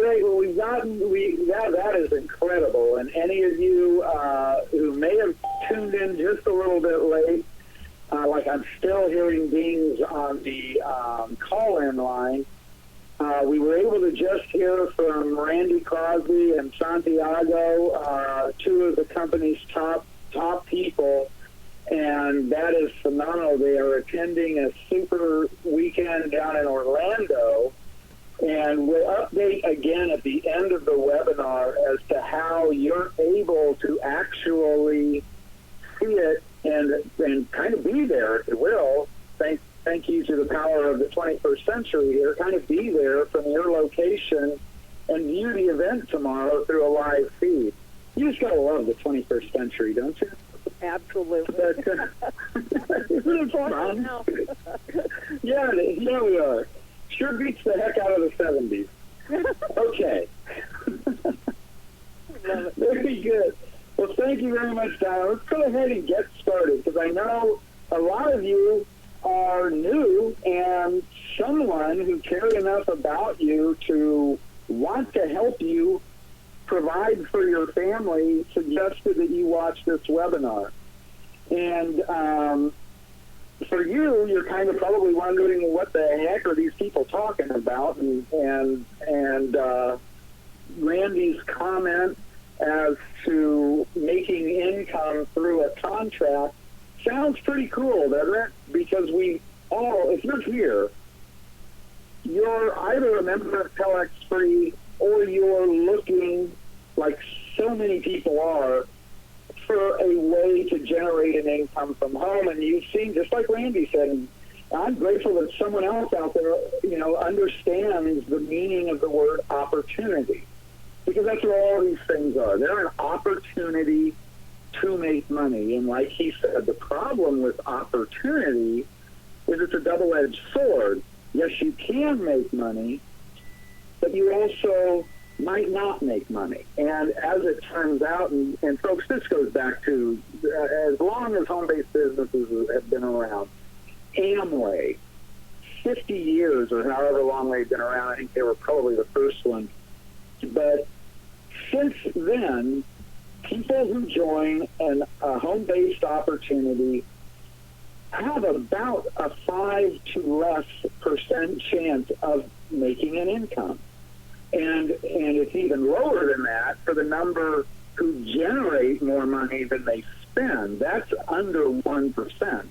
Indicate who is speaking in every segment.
Speaker 1: great. Well, that is incredible. And any of you who may have tuned in just a little bit late, like I'm still hearing dings on the call-in line, we were able to just hear from Randy Crosby and Santiago, two of the company's top people, and that is phenomenal. They are attending a super weekend down in Orlando, and we'll update again at the end of the webinar as to how you're able to actually see it and kind of be there, if you will. Thank you to the power of the 21st century here. Kind of be there from your location and view the event tomorrow through a live feed. You just gotta love the 21st century, don't you?
Speaker 2: Absolutely.
Speaker 1: Isn't it fun? Yeah, we are. Sure beats the heck out of the 70s. Okay. Very good. Well, thank you very much, Donna. Let's go ahead and get started, because I know a lot of you are new, and someone who cared enough about you to want to help you provide for your family suggested that you watch this webinar. And for you, you're kind of probably wondering what the heck are these people talking about, and Randy's comment as to making income through a contract sounds pretty cool, doesn't it? Because we all, if you're here, you're either a member of TelexFREE or you're looking, like so many people are, for a way to generate an income from home. And you've seen, just like Randy said, and I'm grateful that someone else out there, understands the meaning of the word opportunity. Because that's what all these things are. They're an opportunity to make money. And like he said, the problem with opportunity is it's a double-edged sword. Yes, you can make money, but you also might not make money. And as it turns out, and folks, this goes back to as long as home-based businesses have been around, Amway, 50 years or however long they've been around, I think they were probably the first one. But since then, people who join a home-based opportunity have about a 5 to less % chance of making an income. And it's even lower than that for the number who generate more money than they spend. That's under 1%.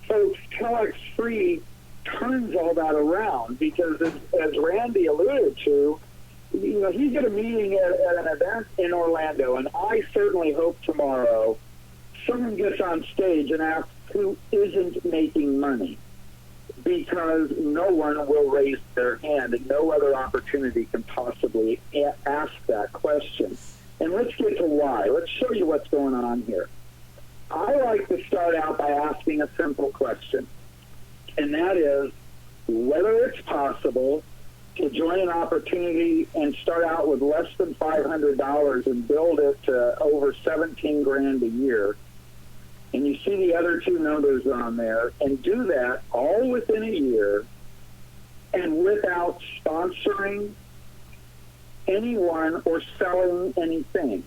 Speaker 1: Folks, TelexFREE turns all that around because, as Randy alluded to, he's got a meeting at an event in Orlando, and I certainly hope tomorrow someone gets on stage and asks who isn't making money, because no one will raise their hand and no other opportunity can possibly ask that question. And let's get to why. Let's show you what's going on here. I like to start out by asking a simple question, and that is whether it's possible to join an opportunity and start out with less than $500 and build it to over 17 grand a year. And you see the other two numbers on there, and do that all within a year and without sponsoring anyone or selling anything.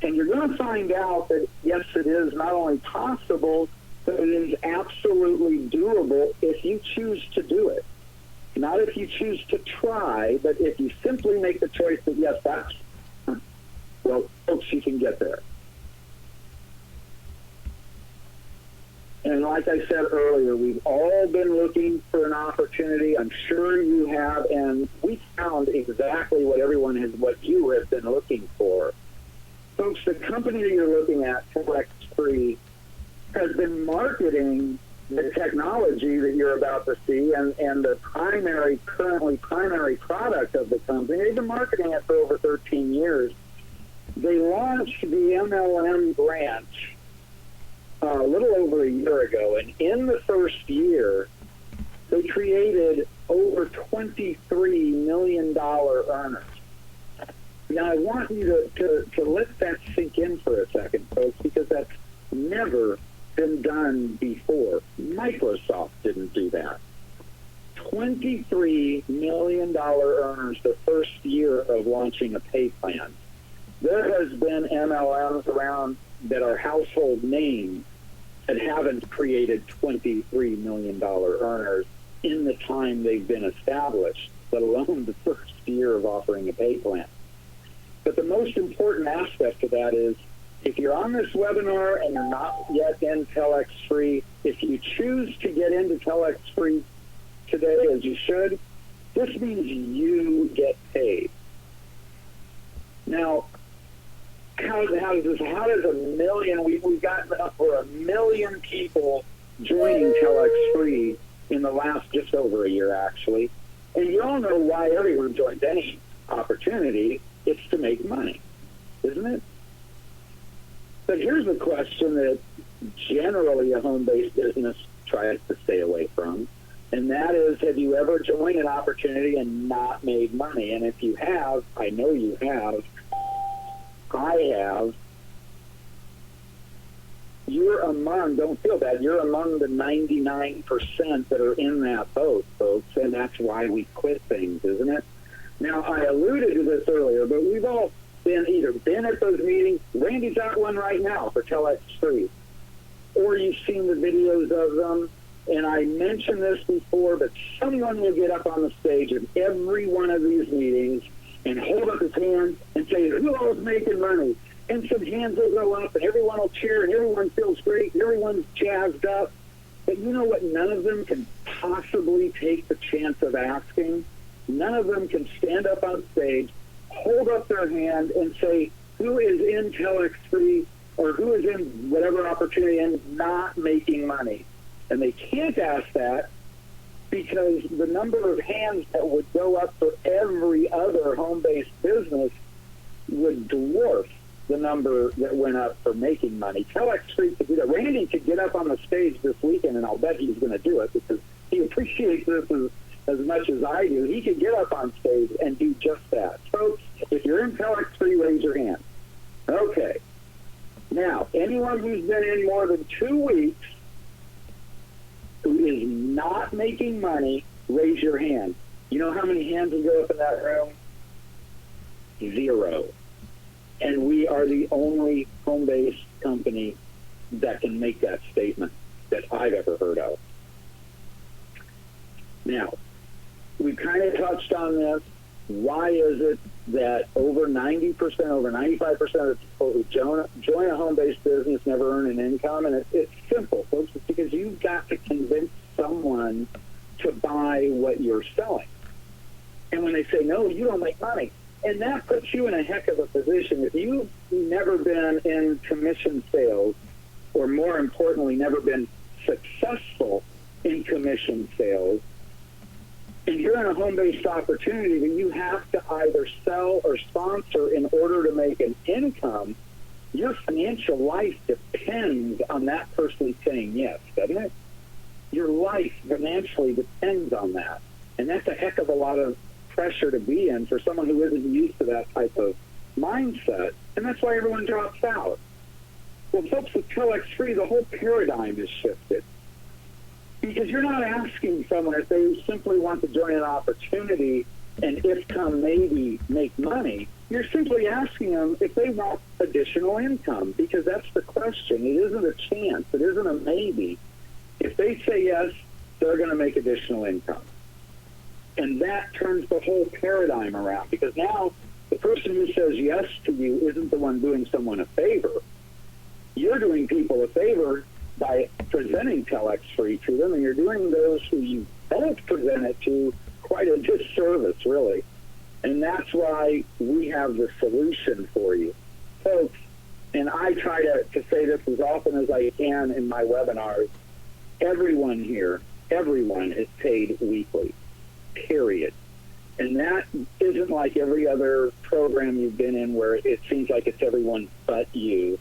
Speaker 1: And you're going to find out that, yes, it is not only possible, but it is absolutely doable if you choose to do it. Not if you choose to try, but if you simply make the choice that, yes, that's, well, folks, you can get there. And like I said earlier, we've all been looking for an opportunity. I'm sure you have, and we found exactly what you have been looking for. Folks, the company that you're looking at, TelexFREE, has been marketing the technology that you're about to see and the currently primary product of the company. They've been marketing it for over 13 years. They launched the MLM branch a little over a year ago, and in the first year, they created over $23 million earners. Now, I want you to let that sink in for a second, folks, because that's never been done before. Microsoft didn't do that. $23 million earners the first year of launching a pay plan. There has been MLMs around that are household names that haven't created $23 million earners in the time they've been established, let alone the first year of offering a pay plan. But the most important aspect of that is, if you're on this webinar and you're not yet in TelexFREE, if you choose to get into TelexFREE today, as you should, this means you get paid. Now, how does a million, we've got over 1 million people joining TelexFREE in the last just over a year, actually. And you all know why everyone joins any opportunity. It's to make money, isn't it? But here's a question that generally a home-based business tries to stay away from, and that is, have you ever joined an opportunity and not made money? And if you have, I know you have, I have, you're among, don't feel bad, you're among the 99% that are in that boat, folks, and that's why we quit things, isn't it? Now, I alluded to this earlier, but we've all either been at those meetings, Randy's at one right now for TelexFREE, or you've seen the videos of them, and I mentioned this before, but someone will get up on the stage at every one of these meetings and hold up his hand and say, who all's making money? And some hands will go up, and everyone will cheer, and everyone feels great, and everyone's jazzed up. But you know what none of them can possibly take the chance of asking? None of them can stand up on stage, hold up their hand, and say, who is in TelexFREE or who is in whatever opportunity and not making money? And they can't ask that because the number of hands that would go up for every other home-based business would dwarf the number that went up for making money. TelexFREE could do that. Randy could get up on the stage this weekend, and I'll bet he's going to do it because he appreciates this as much as I do. He could get up on stage and do just that. Folks, if you're in TelexFREE, raise your hand. Okay. Now, anyone who's been in more than 2 weeks who is not making money, raise your hand. You know how many hands will go up in that room? 0. And we are the only home-based company that can make that statement that I've ever heard of. Now, we kind of touched on this. Why is it that over 90%, over 95% of the people who join a home-based business never earn an income? And it's simple, folks. It's because you've got to convince someone to buy what you're selling. And when they say, no, you don't make money, and that puts you in a heck of a position. If you've never been in commission sales, or more importantly, never been successful in commission sales, and you're in a home-based opportunity that you have to either sell or sponsor in order to make an income, your financial life depends on that person saying yes, doesn't it? Your life financially depends on that. And that's a heck of a lot of pressure to be in for someone who isn't used to that type of mindset. And that's why everyone drops out. Well, folks, with TelexFREE, the whole paradigm is shifted. Because you're not asking someone if they simply want to join an opportunity and if come maybe make money. You're simply asking them if they want additional income, because that's the question. It isn't a chance. It isn't a maybe. If they say yes, they're going to make additional income. And that turns the whole paradigm around, because now the person who says yes to you isn't the one doing someone a favor. You're doing people a favor by presenting TelexFREE to them, and you're doing those who you don't present it to quite a disservice, really. And that's why we have the solution for you. Folks, and I try to say this as often as I can in my webinars, everyone here, everyone is paid weekly, period. And that isn't like every other program you've been in where it seems like it's everyone but you.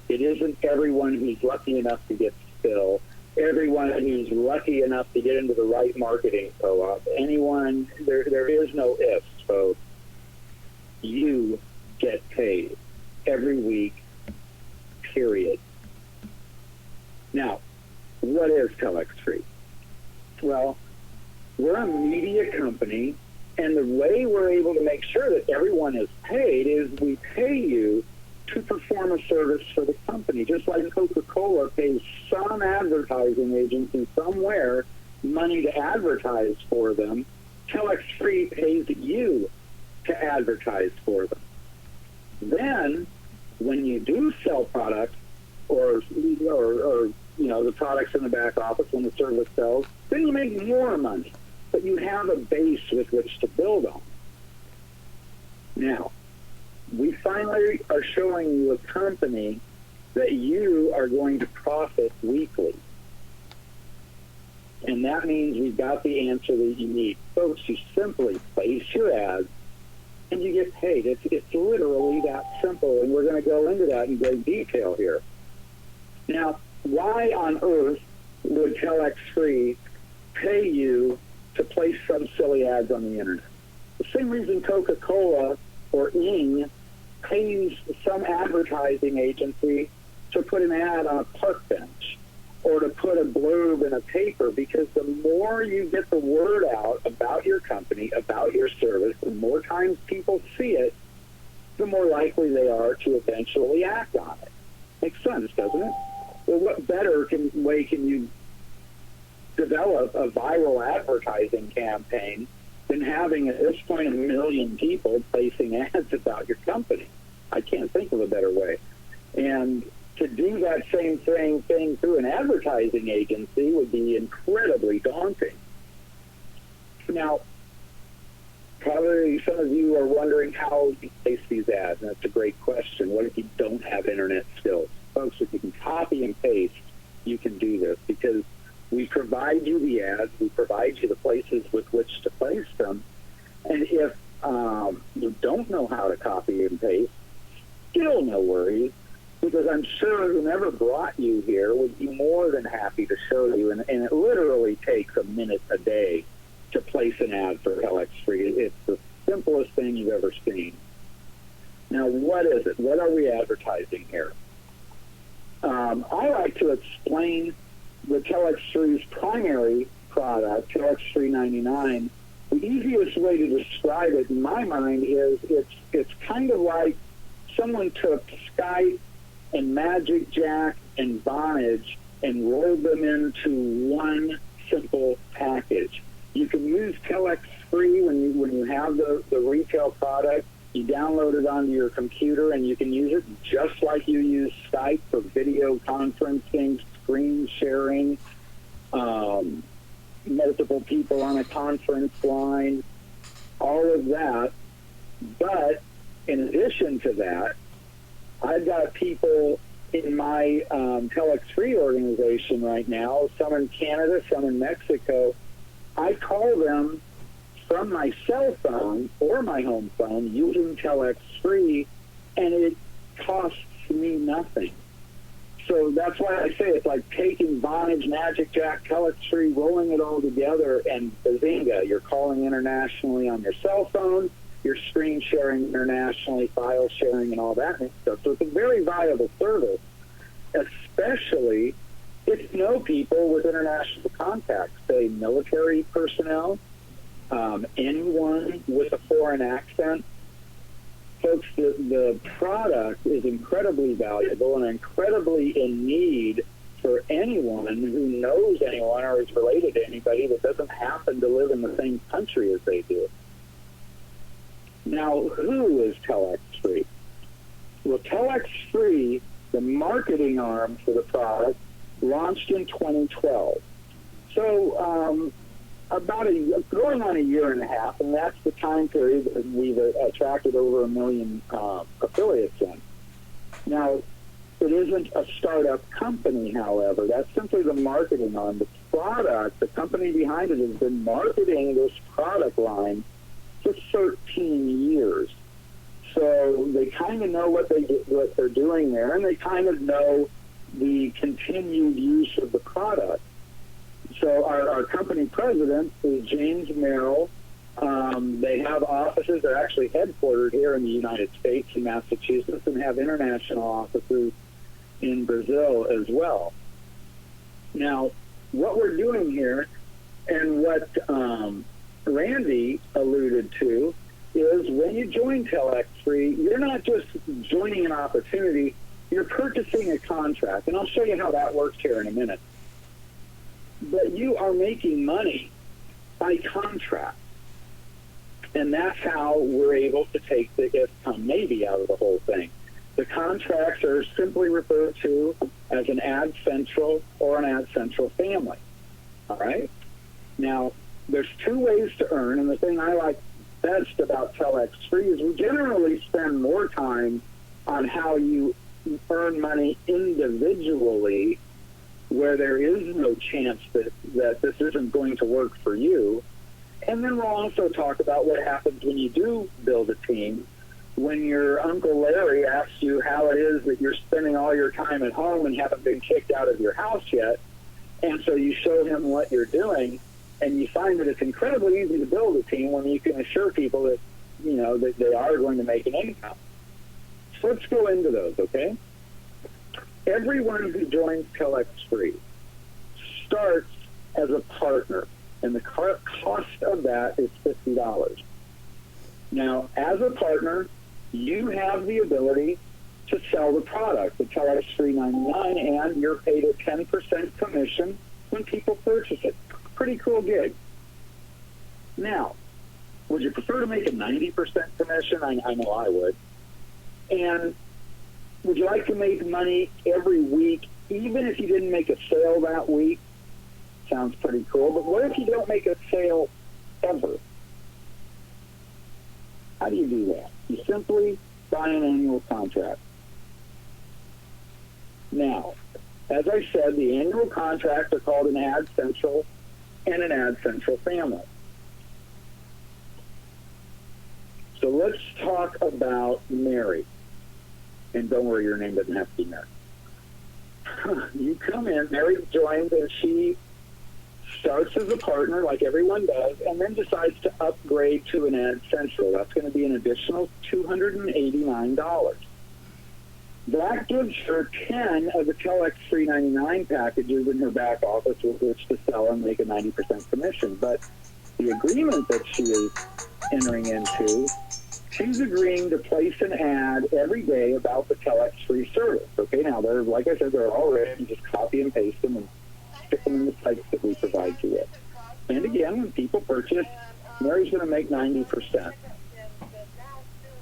Speaker 1: It isn't everyone who's lucky enough to get Spill, everyone who's lucky enough to get into the right marketing co-op, anyone, there is no ifs, folks. You get paid every week, period. Now, what is TelexFREE? Well, we're we're a media company, and the way we're able to make sure that everyone is paid is we pay you to perform a service for the company, just like Coca-Cola pays some advertising agency somewhere money to advertise for them. TelexFREE pays you to advertise for them. Then, when you do sell products, or the products in the back office, when the service sells, then you make more money, but you have a base with which to build on. Now, we finally are showing you a company that you are going to profit weekly. And that means we've got the answer that you need. Folks, you simply place your ads and you get paid. It's literally that simple, and we're going to go into that in great detail here. Now, why on earth would TelexFREE pay you to place some silly ads on the internet? The same reason Coca-Cola or Ing pays some advertising agency to put an ad on a park bench or to put a blurb in a paper, because the more you get the word out about your company, about your service, the more times people see it, the more likely they are to eventually act on it. Makes sense, doesn't it? Well, what better way can you develop a viral advertising campaign than having, at this point, 1 million people placing ads about your company? I can't think of a better way. And to do that same thing through an advertising agency would be incredibly daunting. Now, probably some of you are wondering how you place these ads, and that's a great question. What if you don't have internet skills? Folks, if you can copy and paste, you can do this, because we provide you the ads, we provide you the places with which to place them, and if you don't know how to copy and paste, still no worries, because I'm sure whomever brought you here would be more than happy to show you, and it literally takes a minute a day to place an ad for TelexFREE. It's the simplest thing you've ever seen. Now, what is it? What are we advertising here? I like to explain the TelexFREE's primary product, TelexFREE 99. The easiest way to describe it in my mind is it's kind of like someone took Skype and Magic Jack and Vonage and rolled them into one simple package. You can use TelexFREE when you have the retail product. You download it onto your computer, and you can use it just like you use Skype for video conferencing, screen sharing, multiple people on a conference line, all of that. But in addition to that, I've got people in my TelexFREE organization right now, some in Canada, some in Mexico. I call them from my cell phone or my home phone using TelexFREE, and it costs me nothing. So that's why I say it's like taking Vonage, Magic Jack, TelexFREE, rolling it all together, and bazinga, you're calling internationally on your cell phone, you're screen sharing internationally, file sharing, and all that stuff. So it's a very viable service, especially if you know people with international contacts, say military personnel, anyone with a foreign accent. Folks, the product is incredibly valuable and incredibly in need for anyone who knows anyone or is related to anybody that doesn't happen to live in the same country as they do. Now, who is TelexFREE? Well, TelexFREE, the marketing arm for the product, launched in 2012. So about going on a year and a half, and that's the time period that we've attracted over 1 million affiliates in. Now, it isn't a startup company, however. That's simply the marketing arm. The product, the company behind it, has been marketing this product line for 13 years. So they kind of know what they're doing there, and they kind of know the continued use of the product. So our company president is James Merrill. They have offices. They're actually headquartered here in the United States, in Massachusetts, and have international offices in Brazil as well. Now, what we're doing here And what Randy alluded to is when you join TelexFREE, you're not just joining an opportunity, you're purchasing a contract. And I'll show you how that works here in a minute. But you are making money by contract. And that's how we're able to take the if-come maybe out of the whole thing. The contracts are simply referred to as an AdCentral or an AdCentral family. All right? Now, there's two ways to earn, and the thing I like best about TelexFREE is we generally spend more time on how you earn money individually, where there is no chance that this isn't going to work for you. And then we'll also talk about what happens when you do build a team, when your Uncle Larry asks you how it is that you're spending all your time at home and haven't been kicked out of your house yet. And so you show him what you're doing, and you find that it's incredibly easy to build a team when you can assure people that, you know, that they are going to make an income. So let's go into those, okay? Everyone who joins TelexFREE starts as a partner, and the cost of that is $50. Now, as a partner, you have the ability to sell the product, the TelexFREE 99, and you're paid a 10% commission when people purchase it. Pretty cool gig. Now, would you prefer to make a 90% commission? I know I would. And would you like to make money every week, even if you didn't make a sale that week? Sounds pretty cool. But what if you don't make a sale ever? How do you do that? You simply buy an annual contract. Now, as I said, the annual contracts are called an AdCentral and an AdCentral family. So let's talk about Mary. And don't worry, your name doesn't have to be Mary. You come in, Mary joins, and she starts as a partner like everyone does, and then decides to upgrade to an AdCentral. That's going to be an additional $289. That gives her 10 of the TelexFREE 99 packages in her back office with which to sell and make a 90% commission. But the agreement that she is entering into, she's agreeing to place an ad every day about the TelexFREE service. Okay, now they're, like I said, they're all written. Just copy and paste them and stick them in the sites that we provide you with. And again, when people purchase, Mary's going to make 90%.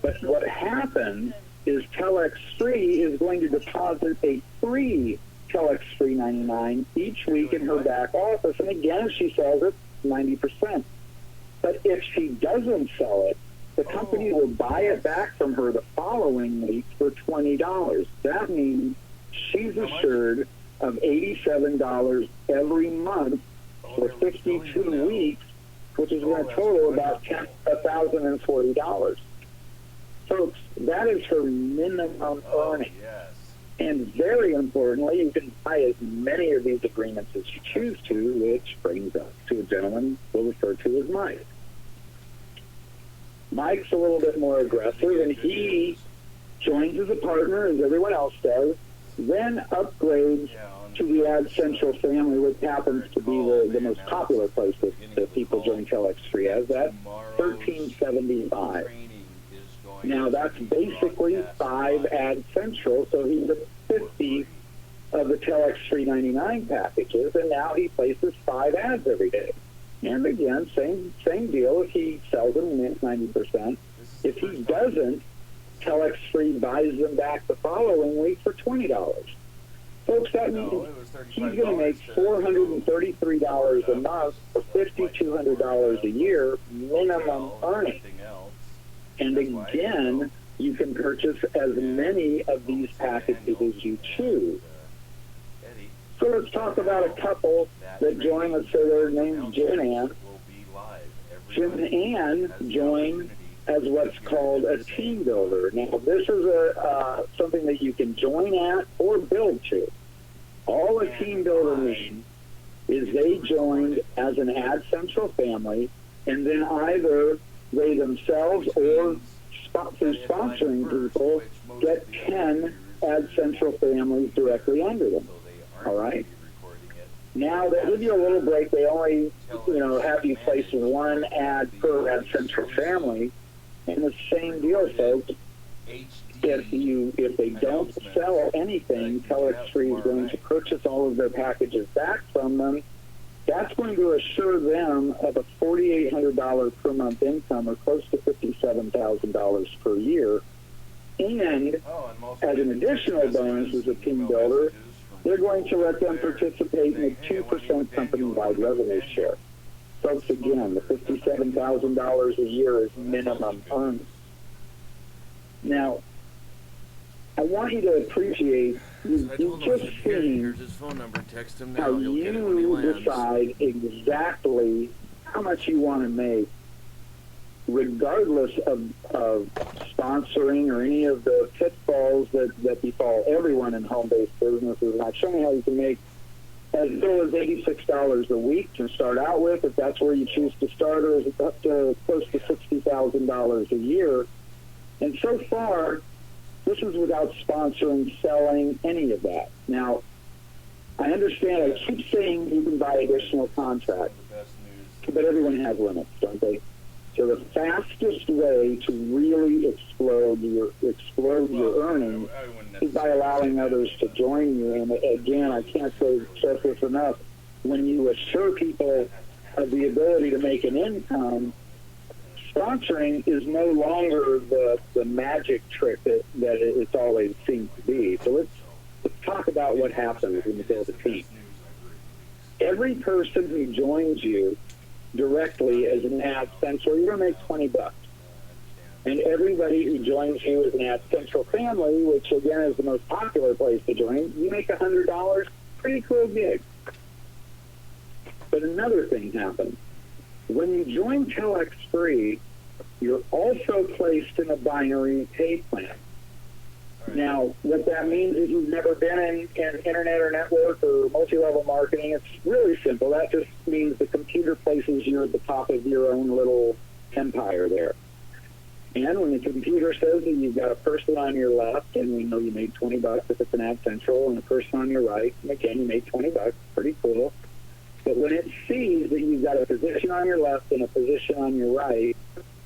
Speaker 1: But what happens is TelexFREE is going to deposit a free TelexFREE 99 each week in her back office. And again, if she sells it, 90%. But if she doesn't sell it, the company will buy it back from her the following week for $20. That means she's assured of $87 every month for 52 weeks, which is going to total about $1,040. Folks, that is her minimum earning. And very importantly, you can buy as many of these agreements as you choose to, which brings us to a gentleman we'll refer to as Mike. Mike's a little bit more aggressive, and he joins as a partner, as everyone else does, then upgrades to the AdCentral family, which happens to be the most popular place that people join TelexFREE as. That's $13.75. Now, that's basically 5 AdCentral, so he's at 50 of the TelexFREE 99 packages, and now he places 5 ads every day. And again, same deal. If he sells them, he makes 90%. If he doesn't, TelexFREE buys them back the following week for $20. Folks, that means he's going to make $433 a month for $5,200 a year minimum earning. And again, you can purchase as many of these packages as you choose. So let's talk about a couple that join. Let's say their name's Jen Ann. Jen Ann joined as what's called a team builder. Now, this is something that you can join at or build to. All a team builder means is they joined as an AdCentral family, and then either they themselves or through sponsoring people get 10 AdCentral families directly under them. All right? Now they give you a little break. They only, have you place one ad per AdCentral family, and the same deal, folks. If they don't sell anything, TelexFREE is going to purchase all of their packages back from them. That's going to assure them of a $4,800 per month income, or close to $57,000 per year. And as an additional bonus as a team builder, they're going to let them participate in a 2% company-wide revenue share. Folks, again, the $57,000 a year is minimum earnings. Now, I want you to appreciate, you've just seen how you decide exactly how much you want to make, regardless of sponsoring or any of the pitfalls that befall everyone in home-based businesses. And I've shown you how you can make as little as $86 a week to start out with, if that's where you choose to start, or is it up to close to $60,000 a year. And so far, this is without sponsoring, selling, any of that. Now, I understand, I keep saying you can buy additional contracts, but everyone has limits, don't they? So the fastest way to really explode your earnings is by allowing others to join you. And again, I can't stress this enough. When you assure people of the ability to make an income, sponsoring is no longer the magic trick that it's always seemed to be. So let's talk about what happens when you build a team. Every person who joins you directly as an AdCentral, you're going to make $20. And everybody who joins you as an AdCentral family, which again is the most popular place to join, you make $100. Pretty cool gig. But another thing happens. When you join TelexFREE, you're also placed in a binary pay plan. Now, what that means is you've never been in internet or network or multi-level marketing. It's really simple. That just means the computer places you at the top of your own little empire there. And when the computer says that you've got a person on your left, and we know you made $20 if it's an AdCentral, and a person on your right, and again, you made $20, pretty cool. But when it sees that you've got a position on your left and a position on your right,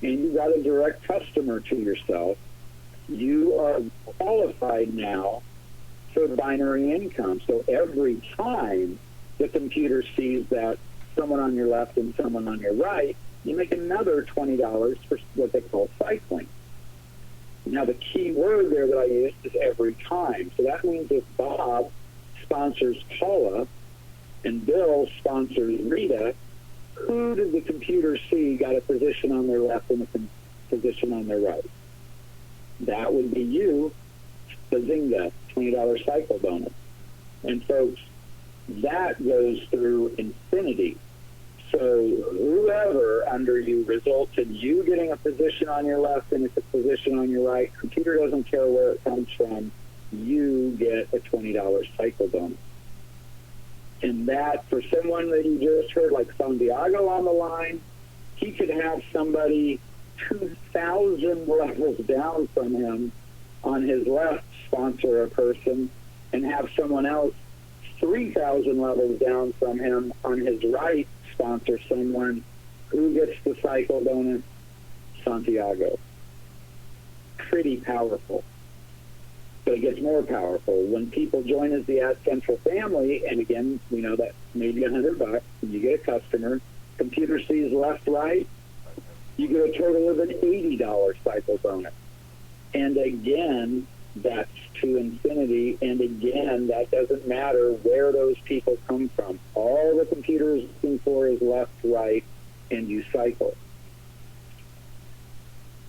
Speaker 1: and you've got a direct customer to yourself, you are qualified now for binary income. So every time the computer sees that someone on your left and someone on your right, you make another $20 for what they call cycling. Now, the key word there that I used is every time. So that means if Bob sponsors Paula and Bill sponsors Rita, who did the computer see got a position on their left and a position on their right? That would be you, bazinga, $20 cycle bonus. And folks, that goes through infinity. So whoever under you results in you getting a position on your left and it's a position on your right, computer doesn't care where it comes from, you get a $20 cycle bonus. And that, for someone that you just heard, like Santiago on the line, he could have somebody 2,000 levels down from him on his left sponsor a person, and have someone else 3,000 levels down from him on his right sponsor someone. Who gets the cycle bonus? Santiago. Pretty powerful. But it gets more powerful when people join as the AdCentral family, and again, we know that maybe $100, and you get a customer, computer sees left, right, you get a total of an $80 cycle bonus. And again, that's to infinity, and again, that doesn't matter where those people come from. All the computer is looking for is left, right, and you cycle.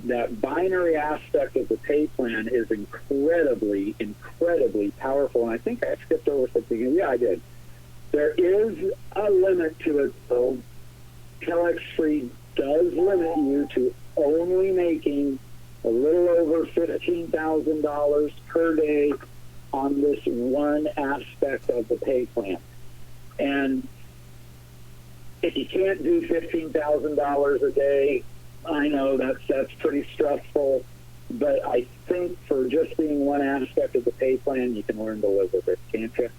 Speaker 1: That binary aspect of the pay plan is incredibly, incredibly powerful. And I think I skipped over something. Yeah, I did. There is a limit to it, though. TelexFREE does limit you to only making a little over $15,000 per day on this one aspect of the pay plan. And if you can't do $15,000 a day, I know that's pretty stressful, but I think for just being one aspect of the pay plan, you can learn to live with it, can't you?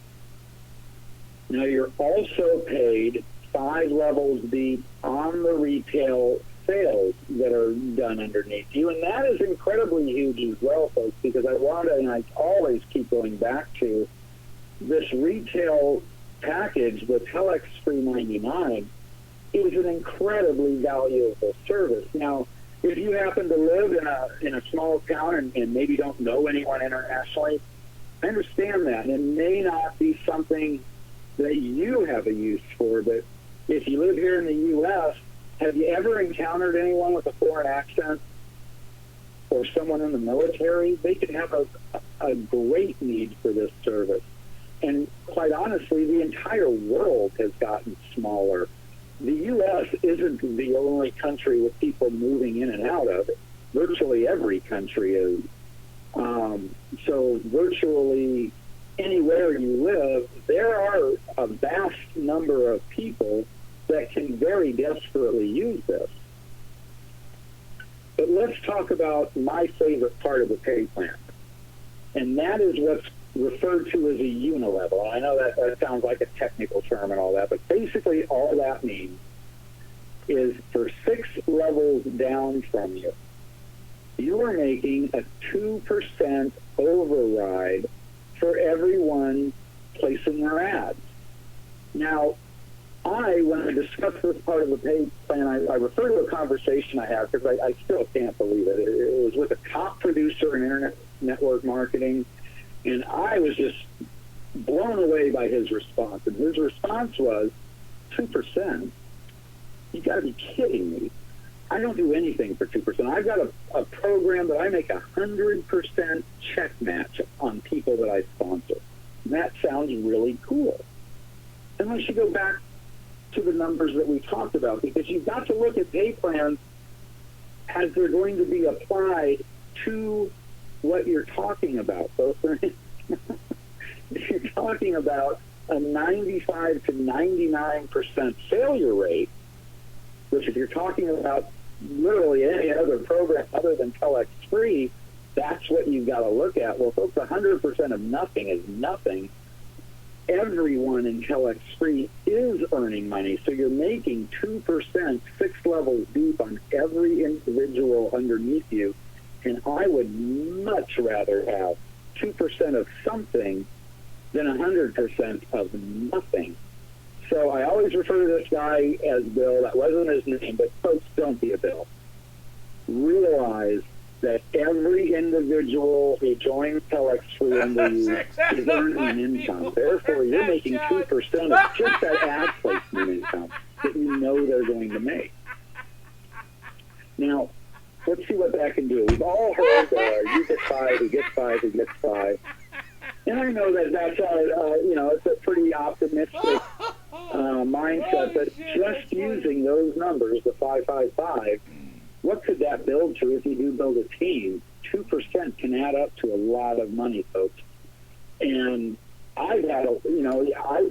Speaker 1: Now, you're also paid 5 levels deep on the retail sales that are done underneath you, and that is incredibly huge as well, folks, because I want to, and I always keep going back to this retail package, the TelexFREE 99, is an incredibly valuable service. Now, if you happen to live in a small town and maybe don't know anyone internationally, I understand that, and it may not be something that you have a use for, but if you live here in the U.S., have you ever encountered anyone with a foreign accent or someone in the military? They can have a great need for this service. And quite honestly, the entire world has gotten smaller. The U.S. isn't the only country with people moving in and out of it. Virtually every country is. So virtually anywhere you live, there are a vast number of people that can very desperately use this. But let's talk about my favorite part of the pay plan, and that is what's referred to as a unilevel. I know that sounds like a technical term and all that, but basically all that means is for 6 levels down from you, you are making a 2% override for everyone placing their ads. Now, when I discuss this part of the pay plan, I refer to a conversation I had because I still can't believe it. It was with a top producer in internet network marketing, and I was just blown away by his response. And his response was, 2%? You got to be kidding me. I don't do anything for 2%. I've got a program that I make 100% check match on people that I sponsor. And that sounds really cool. Unless you go back to the numbers that we talked about, because you've got to look at pay plans as they're going to be applied to what you're talking about. So if you're talking about a 95 to 99% failure rate, which if you're talking about literally any other program other than TelexFREE, that's what you've got to look at. Well, folks, 100% of nothing is nothing. Everyone in TelexFREE is earning money, so you're making 2%, 6 levels deep on every individual underneath you, and I would much rather have 2% of something than 100% of nothing. So I always refer to this guy as Bill. That wasn't his name, but folks, don't be a Bill. Realize that every individual who joins TelexFREE under you is earning an income. Therefore, you're making 2% of just that ad placement income that you know they're going to make. Now, let's see what that can do. We've all heard, you get 5, who gets 5, who gets 5. And I know that that's it's a pretty optimistic mindset, but just using those numbers, the 555, what could that build to if you do build a team? 2% can add up to a lot of money, folks. And I've had,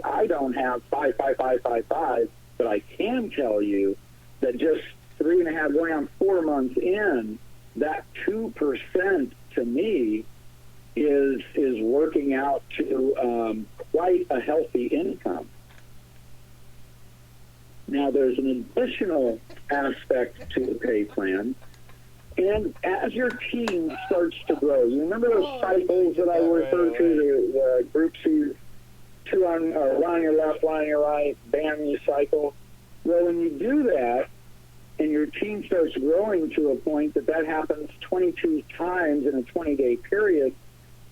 Speaker 1: I don't have 55555, but I can tell you that just 3.5, going on 4 months in, that 2% to me is working out to quite a healthy income. Now, there's an additional aspect to the pay plan, and as your team starts to grow, you remember those cycles that I referred to, the groups you one on your left, one on your right, bam, you cycle? Well, when you do that, and your team starts growing to a point that happens 22 times in a 20-day period,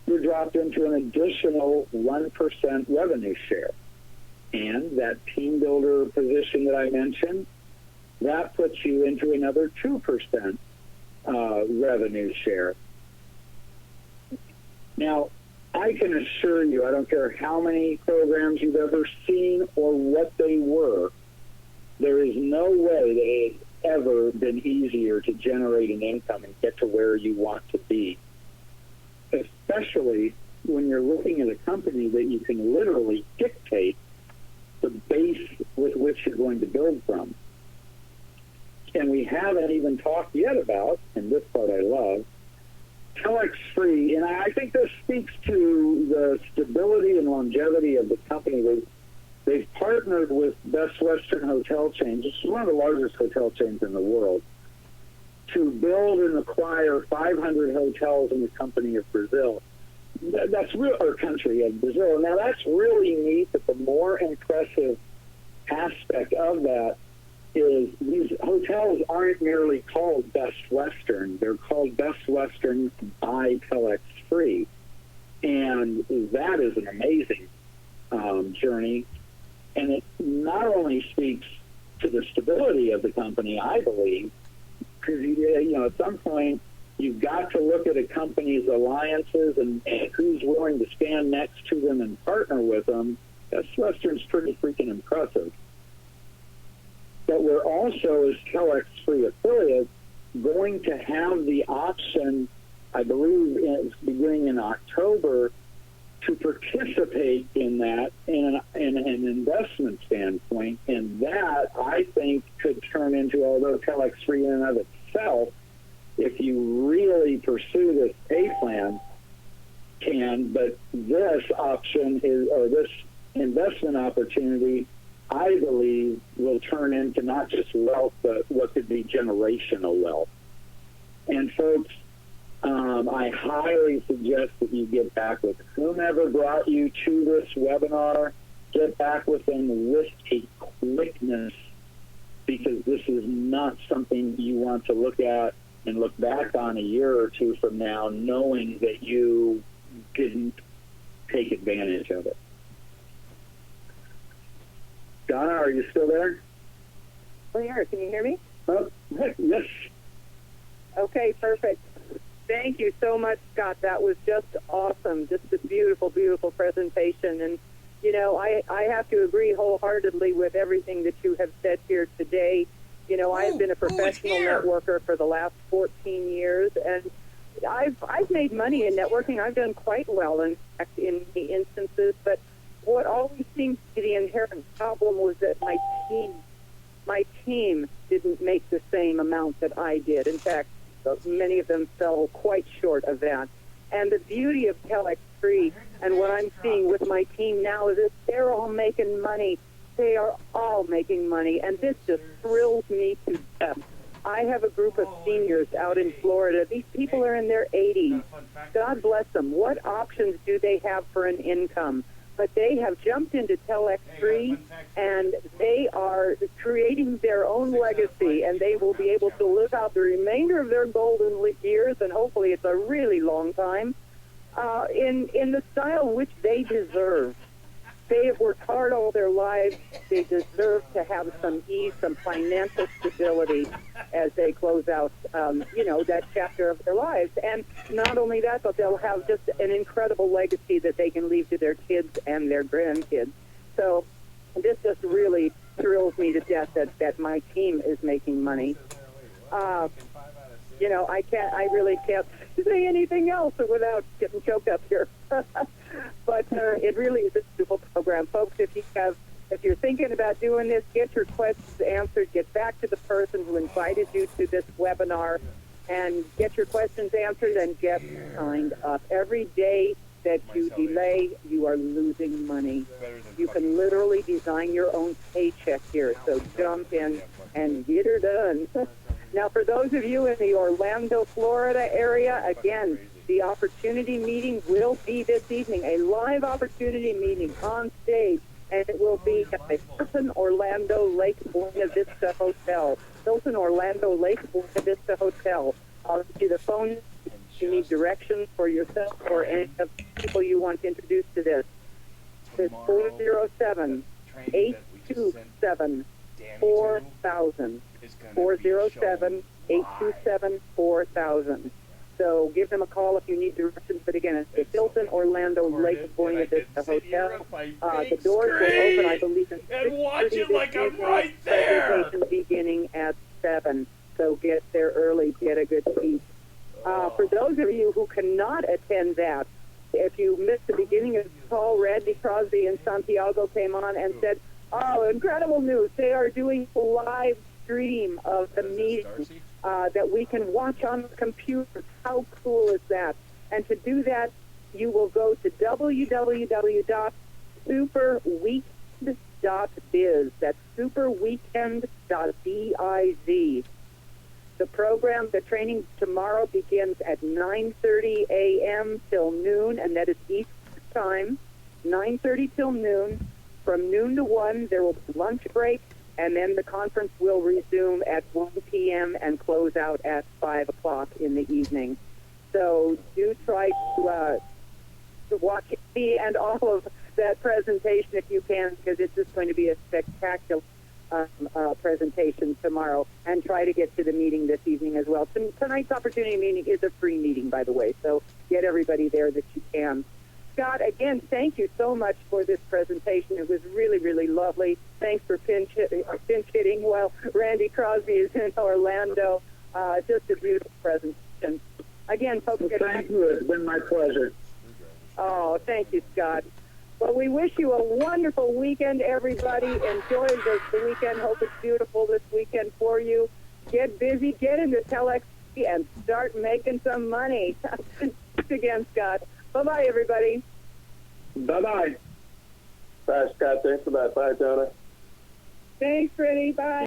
Speaker 1: you're dropped into an additional 1% revenue share. And that team builder position that I mentioned, that puts you into another 2% revenue share. Now, I can assure you, I don't care how many programs you've ever seen or what they were, there is no way that it has ever been easier to generate an income and get to where you want to be, especially when you're looking at a company that you can literally dictate the base with which you're going to build from. And we haven't even talked yet about, and this part I love, TelexFREE, and I think this speaks to the stability and longevity of the company. they've partnered with Best Western Hotel Chains, which is one of the largest hotel chains in the world, to build and acquire 500 hotels in the company of Brazil. That's real, or country of Brazil. Now that's really neat, but the more impressive aspect of that is these hotels aren't merely called Best Western. They're called Best Western by TelexFREE. And that is an amazing journey. And it not only speaks to the stability of the company, I believe, because at some point you've got to look at a company's alliances and who's willing to stand next to them and partner with them. Best Western's pretty freaking impressive. But we're also, as TelexFREE affiliates, going to have the option, I believe it's beginning in October, to participate in that in an investment standpoint. And that, I think, could turn into, although TelexFREE in and of itself, if you really pursue this pay plan, can, but this option is, or this investment opportunity, I believe, will turn into not just wealth, but what could be generational wealth. And folks, I highly suggest that you get back with whomever brought you to this webinar. Get back with them with a quickness, because this is not something you want to look at and look back on a year or two from now knowing that you didn't take advantage of it. Donna, are you still there?
Speaker 2: Clear. Can you hear me?
Speaker 1: Oh, yes.
Speaker 2: Okay, perfect. Thank you so much, Scott. That was just awesome. Just a beautiful, beautiful presentation. And, I have to agree wholeheartedly with everything that you have said here today. I have been a professional networker for the last 14 years, and I've made money in networking. I've done quite well, in fact, in the instances. But what always seemed to be the inherent problem was that my team didn't make the same amount that I did. In fact, many of them fell quite short of that. And the beauty of TelexFREE and what I'm seeing with my team now is that they're all making money. They are all making money, and this just thrills me to death. I have a group of seniors out in Florida. These people are in their 80s. God bless them. What options do they have for an income? But they have jumped into TelexFREE, and they are creating their own legacy, and they will be able to live out the remainder of their golden years, and hopefully it's a really long time, in the style which they deserve. They have worked hard all their lives. They deserve to have some ease, some financial stability as they close out, that chapter of their lives. And not only that, but they'll have just an incredible legacy that they can leave to their kids and their grandkids. So this just really thrills me to death that my team is making money. I really can't say anything else without getting choked up here. But it really is a beautiful program. Folks, if you're thinking about doing this, get your questions answered, get back to the person who invited you to this webinar, and get your questions answered and get signed up. Every day that you delay, you are losing money. You can literally design your own paycheck here, so jump in and get her done. Now, for those of you in the Orlando, Florida area, again, the opportunity meeting will be this evening, a live opportunity meeting on stage, and it will be at the Hilton Orlando Lake Buena Vista Hotel. Hilton Orlando Lake Buena Vista Hotel. I'll give you the phone if you need directions for yourself or any of the people you want to introduce to this. It's 407-827-4000. 407-827-4000. So give them a call if you need directions. But again, it's the Hilton Orlando Lake Buena Vista Hotel. The doors will open, I believe, in 6:30 like I'm right there. Presentation beginning at 7. So get there early, get a good seat. For those of you who cannot attend that, if you missed the beginning of the call, Randy Crosby in Santiago came on and said, "Oh, incredible news! They are doing a live stream of the meeting that we can watch on the computer. How cool is that?" And to do that, you will go to www.superweekend.com superweekend.biz. That's superweekend.biz. The program, the training tomorrow begins at 9:30 a.m. till noon, and that is Eastern time, 9:30 till noon. From noon to 1, there will be lunch break, and then the conference will resume at 1 p.m. and close out at 5 o'clock in the evening. So do try to watch me and all of that presentation if you can, because it's just going to be a spectacular presentation tomorrow, and try to get to the meeting this evening as well. Tonight's opportunity meeting is a free meeting, by the way, so get everybody there that you can. Scott, again, thank you so much for this presentation. It was really, really lovely. Thanks for pinch hitting while Randy Crosby is in Orlando. Just a beautiful presentation. Again, folks,
Speaker 1: thank you. It's been my pleasure.
Speaker 2: Oh, thank you, Scott. Well, we wish you a wonderful weekend, everybody. Enjoy the weekend. Hope it's beautiful this weekend for you. Get busy, get into TelexFREE, and start making some money. Thanks again, Scott. Bye-bye, everybody.
Speaker 1: Bye-bye.
Speaker 3: Bye, Scott. Thanks for that. Bye, Donna.
Speaker 2: Thanks, Freddie. Bye.